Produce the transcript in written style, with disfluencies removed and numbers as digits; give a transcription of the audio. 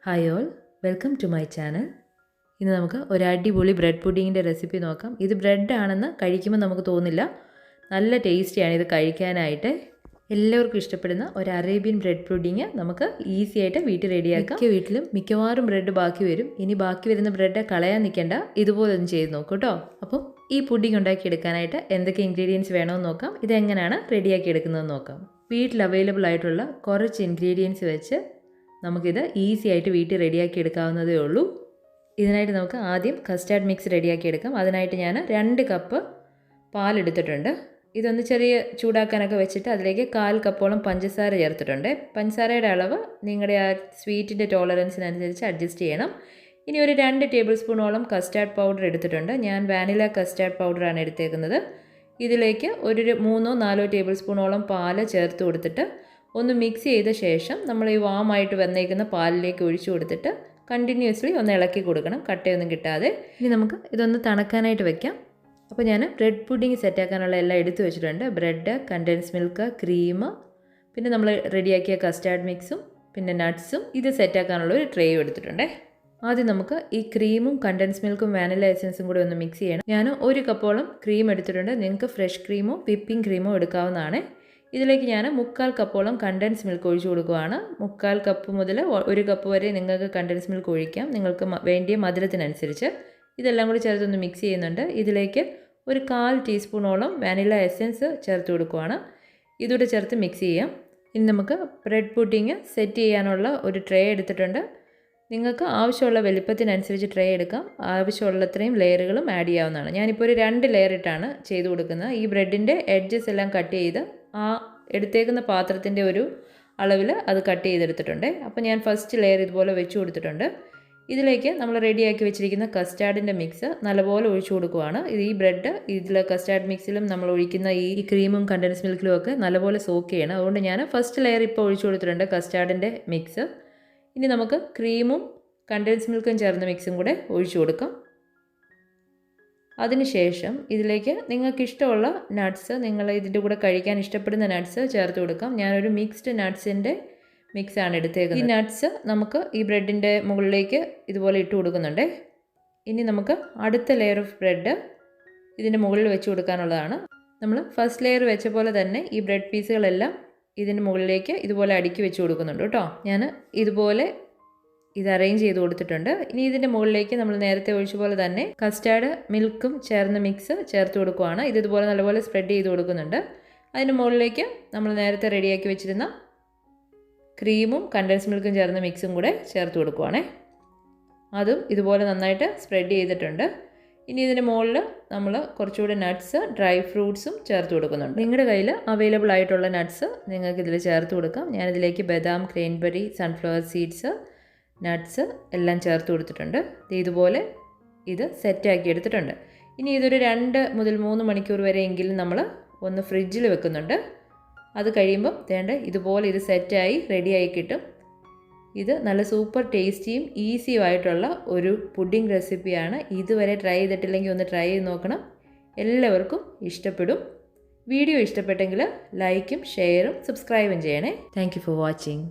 Hi all, welcome to my channel. ഇന്ന് നമുക്ക് ഒരു അടിപൊളി ബ്രെഡ് പുഡിങ്ങിൻ്റെ റെസിപ്പി നോക്കാം. ഇത് ബ്രെഡ് ആണെന്ന് കഴിക്കുമ്പോൾ നമുക്ക് തോന്നില്ല, നല്ല ടേസ്റ്റിയാണ് ഇത് കഴിക്കാനായിട്ട്. എല്ലാവർക്കും ഇഷ്ടപ്പെടുന്ന ഒരു അറേബ്യൻ ബ്രെഡ് പുഡിങ് നമുക്ക് ഈസി ആയിട്ട് വീട്ടിൽ റെഡിയാക്കാം. വീട്ടിലും മിക്കവാറും ബ്രെഡ് ബാക്കി വരും. ഇനി ബാക്കി വരുന്ന ബ്രെഡ് കളയാൻ നിൽക്കേണ്ട, ഇതുപോലെ ഒന്ന് ചെയ്ത് നോക്കൂ കേട്ടോ. അപ്പോൾ ഈ പുഡിങ് ഉണ്ടാക്കിയെടുക്കാനായിട്ട് എന്തൊക്കെ ഇൻഗ്രീഡിയൻസ് വേണമെന്ന് നോക്കാം. ഇതെങ്ങനെയാണ് റെഡിയാക്കി എടുക്കുന്നതെന്ന് നോക്കാം. വീട്ടിൽ അവൈലബിൾ ആയിട്ടുള്ള കുറച്ച് ഇൻഗ്രീഡിയൻസ് വെച്ച് നമുക്കിത് ഈസി ആയിട്ട് വീട്ടിൽ റെഡിയാക്കി എടുക്കാവുന്നതേ ഉള്ളൂ. ഇതിനായിട്ട് നമുക്ക് ആദ്യം കസ്റ്റാർഡ് മിക്സ് റെഡിയാക്കി എടുക്കാം. അതിനായിട്ട് ഞാൻ 2 കപ്പ് പാലെടുത്തിട്ടുണ്ട്. ഇതൊന്ന് ചെറിയ ചൂടാക്കാനൊക്കെ വെച്ചിട്ട് അതിലേക്ക് 1/4 കപ്പോളം പഞ്ചസാര ചേർത്തിട്ടുണ്ട്. പഞ്ചസാരയുടെ അളവ് നിങ്ങളുടെ ആ സ്വീറ്റിൻ്റെ ടോളറൻസിനനുസരിച്ച് അഡ്ജസ്റ്റ് ചെയ്യണം. ഇനി ഒരു 2 ടേബിൾ സ്പൂണോളം കസ്റ്റാർഡ് പൗഡർ എടുത്തിട്ടുണ്ട്. ഞാൻ വാനില കസ്റ്റാർഡ് പൗഡറാണ് എടുത്തേക്കുന്നത്. ഇതിലേക്ക് ഒരു 3-4 ടേബിൾ സ്പൂണോളം പാല് ചേർത്ത് കൊടുത്തിട്ട് ഒന്ന് മിക്സ് ചെയ്ത ശേഷം നമ്മൾ ഈ വാമായിട്ട് വന്നേക്കുന്ന പാലിലേക്ക് ഒഴിച്ചു കൊടുത്തിട്ട് കണ്ടിന്യൂസ്ലി ഒന്ന് ഇളക്കി കൊടുക്കണം, കട്ടയൊന്നും കിട്ടാതെ. ഇനി നമുക്ക് ഇതൊന്ന് തണുക്കാനായിട്ട് വെക്കാം. അപ്പോൾ ഞാൻ ബ്രെഡ് പുഡിങ് സെറ്റാക്കാനുള്ള എല്ലാം എടുത്തു വെച്ചിട്ടുണ്ട്. ബ്രെഡ്, കണ്ടൻസ് മിൽക്ക്, ക്രീം, പിന്നെ നമ്മൾ റെഡിയാക്കിയ കസ്റ്റാർഡ് മിക്സും പിന്നെ നട്ട്സും ഇത് സെറ്റാക്കാനുള്ള ഒരു ട്രേയും എടുത്തിട്ടുണ്ട്. ആദ്യം നമുക്ക് ഈ ക്രീമും കണ്ടൻസ് മിൽക്കും വാനില എസൻസും കൂടി ഒന്ന് മിക്സ് ചെയ്യണം. ഞാൻ 1 കപ്പോളം ക്രീം എടുത്തിട്ടുണ്ട്. നിങ്ങൾക്ക് ഫ്രഷ് ക്രീമോ വിപ്പിംഗ് ക്രീമോ എടുക്കാവുന്നതാണ്. ഇതിലേക്ക് ഞാൻ 3/4 കപ്പോളം കണ്ടൻസ് മിൽക്ക് ഒഴിച്ചു കൊടുക്കുകയാണ്. 3/4 കപ്പ് മുതൽ 1 കപ്പ് വരെ നിങ്ങൾക്ക് കണ്ടൻസ് മിൽക്ക് ഒഴിക്കാം, നിങ്ങൾക്ക് വേണ്ടിയ മധുരത്തിനനുസരിച്ച്. ഇതെല്ലാം കൂടി ചേർത്തൊന്ന് മിക്സ് ചെയ്യുന്നുണ്ട്. ഇതിലേക്ക് ഒരു 1/4 ടീസ്പൂണോളം വാനില എസൻസ് ചേർത്ത് കൊടുക്കുകയാണ്. ഇതൂടെ ചേർത്ത് മിക്സ് ചെയ്യാം. ഇനി നമുക്ക് ബ്രെഡ് പുഡിങ് സെറ്റ് ചെയ്യാനുള്ള ഒരു ട്രേ എടുത്തിട്ടുണ്ട്. നിങ്ങൾക്ക് ആവശ്യമുള്ള വലിപ്പത്തിനനുസരിച്ച് ട്രേ എടുക്കാം. ആവശ്യമുള്ളത്രയും ലെയറുകളും ആഡ് ചെയ്യാവുന്നതാണ്. ഞാനിപ്പോൾ ഒരു 2 ലെയർ ഇട്ടാണ് ചെയ്ത് കൊടുക്കുന്നത്. ഈ ബ്രെഡിൻ്റെ എഡ്ജസ് എല്ലാം കട്ട് ചെയ്ത് ആ എടുത്തേക്കുന്ന പാത്രത്തിൻ്റെ ഒരു അളവിൽ അത് കട്ട് ചെയ്തെടുത്തിട്ടുണ്ട്. അപ്പോൾ ഞാൻ ഫസ്റ്റ് ലെയർ ഇതുപോലെ വെച്ച് കൊടുത്തിട്ടുണ്ട്. ഇതിലേക്ക് നമ്മൾ റെഡിയാക്കി വെച്ചിരിക്കുന്ന കസ്റ്റാർഡിൻ്റെ മിക്സ് നല്ലപോലെ ഒഴിച്ചു കൊടുക്കുകയാണ്. ഈ ബ്രെഡ് ഇതിൽ കസ്റ്റാർഡ് മിക്സിലും നമ്മൾ ഒഴിക്കുന്ന ഈ ക്രീമും കണ്ടൻസ് മിൽക്കിലും ഒക്കെ നല്ലപോലെ സോക്ക് ചെയ്യണം. അതുകൊണ്ട് ഞാൻ ഫസ്റ്റ് ലെയർ ഇപ്പോൾ ഒഴിച്ചു കൊടുത്തിട്ടുണ്ട് കസ്റ്റാർഡിൻ്റെ മിക്സ്. ഇനി നമുക്ക് ക്രീമും കണ്ടൻസ് മിൽക്കും ചേർന്ന മിക്സും കൂടെ ഒഴിച്ചു കൊടുക്കാം. അതിനുശേഷം ഇതിലേക്ക് നിങ്ങൾക്ക് ഇഷ്ടമുള്ള നട്ട്സ്, നിങ്ങൾ ഇതിൻ്റെ കൂടെ കഴിക്കാൻ ഇഷ്ടപ്പെടുന്ന നട്ട്സ് ചേർത്ത് കൊടുക്കാം. ഞാനൊരു മിക്സ്ഡ് നട്ട്സിൻ്റെ മിക്സാണ് എടുത്തേക്കുന്നത്. ഈ നട്ട്സ് നമുക്ക് ഈ ബ്രെഡിൻ്റെ മുകളിലേക്ക് ഇതുപോലെ ഇട്ട് കൊടുക്കുന്നുണ്ട്. ഇനി നമുക്ക് അടുത്ത ലെയർ ഓഫ് ബ്രെഡ് ഇതിൻ്റെ മുകളിൽ വെച്ച് കൊടുക്കാനുള്ളതാണ്. നമ്മൾ ഫസ്റ്റ് ലെയർ വെച്ച പോലെ തന്നെ ഈ ബ്രെഡ് പീസുകളെല്ലാം ഇതിൻ്റെ മുകളിലേക്ക് ഇതുപോലെ അടുക്കി വെച്ച് കൊടുക്കുന്നുണ്ട് കേട്ടോ. ഞാൻ ഇതുപോലെ ഇത് അറേഞ്ച് ചെയ്ത് കൊടുത്തിട്ടുണ്ട്. ഇനി ഇതിൻ്റെ മുകളിലേക്ക് നമ്മൾ നേരത്തെ ഒഴിച്ച പോലെ തന്നെ കസ്റ്റാർഡ് മിൽക്കും ചേർന്ന മിക്സ് ചേർത്ത് കൊടുക്കുകയാണ്. ഇതുപോലെ നല്ലപോലെ സ്പ്രെഡ് ചെയ്ത് കൊടുക്കുന്നുണ്ട്. അതിൻ്റെ മുകളിലേക്ക് നമ്മൾ നേരത്തെ റെഡിയാക്കി വെച്ചിരുന്ന ക്രീമും കണ്ടൻസ് മിൽക്കും ചേർന്ന മിക്സും കൂടെ ചേർത്ത് കൊടുക്കുകയാണേ. അതും ഇതുപോലെ നന്നായിട്ട് സ്പ്രെഡ് ചെയ്തിട്ടുണ്ട്. ഇനി ഇതിൻ്റെ മുകളിൽ നമ്മൾ കുറച്ചുകൂടി നട്ട്സ്, ഡ്രൈ ഫ്രൂട്ട്സും ചേർത്ത് കൊടുക്കുന്നുണ്ട്. നിങ്ങളുടെ കയ്യിൽ അവൈലബിൾ ആയിട്ടുള്ള നട്ട്സ് നിങ്ങൾക്ക് ഇതിൽ ചേർത്ത് കൊടുക്കാം. ഞാനിതിലേക്ക് ബദാം, ക്രേൻബെറി, സൺഫ്ലവർ സീഡ്സ്, നട്ട്സ് എല്ലാം ചേർത്ത് കൊടുത്തിട്ടുണ്ട്. ഇതുപോലെ ഇത് സെറ്റാക്കി എടുത്തിട്ടുണ്ട്. ഇനി ഇതൊരു 2 മുതൽ 3 മണിക്കൂർ വരെ എങ്കിലും നമ്മൾ ഒന്ന് ഫ്രിഡ്ജിൽ വെക്കുന്നുണ്ട്. അത് കഴിയുമ്പോൾ ഇതുപോലെ ഇത് സെറ്റായി റെഡിയായി കിട്ടും. ഇത് നല്ല സൂപ്പർ ടേസ്റ്റിയും ഈസിയും ആയിട്ടുള്ള ഒരു പുഡിംഗ് റെസിപ്പിയാണ്. ഇതുവരെ ട്രൈ ചെയ്തിട്ടില്ലെങ്കിൽ ഒന്ന് ട്രൈ ചെയ്ത് നോക്കണം. എല്ലാവർക്കും ഇഷ്ടപ്പെടും. വീഡിയോ ഇഷ്ടപ്പെട്ടെങ്കിൽ ലൈക്കും ഷെയറും സബ്സ്ക്രൈബും ചെയ്യണേ. Thank you for watching.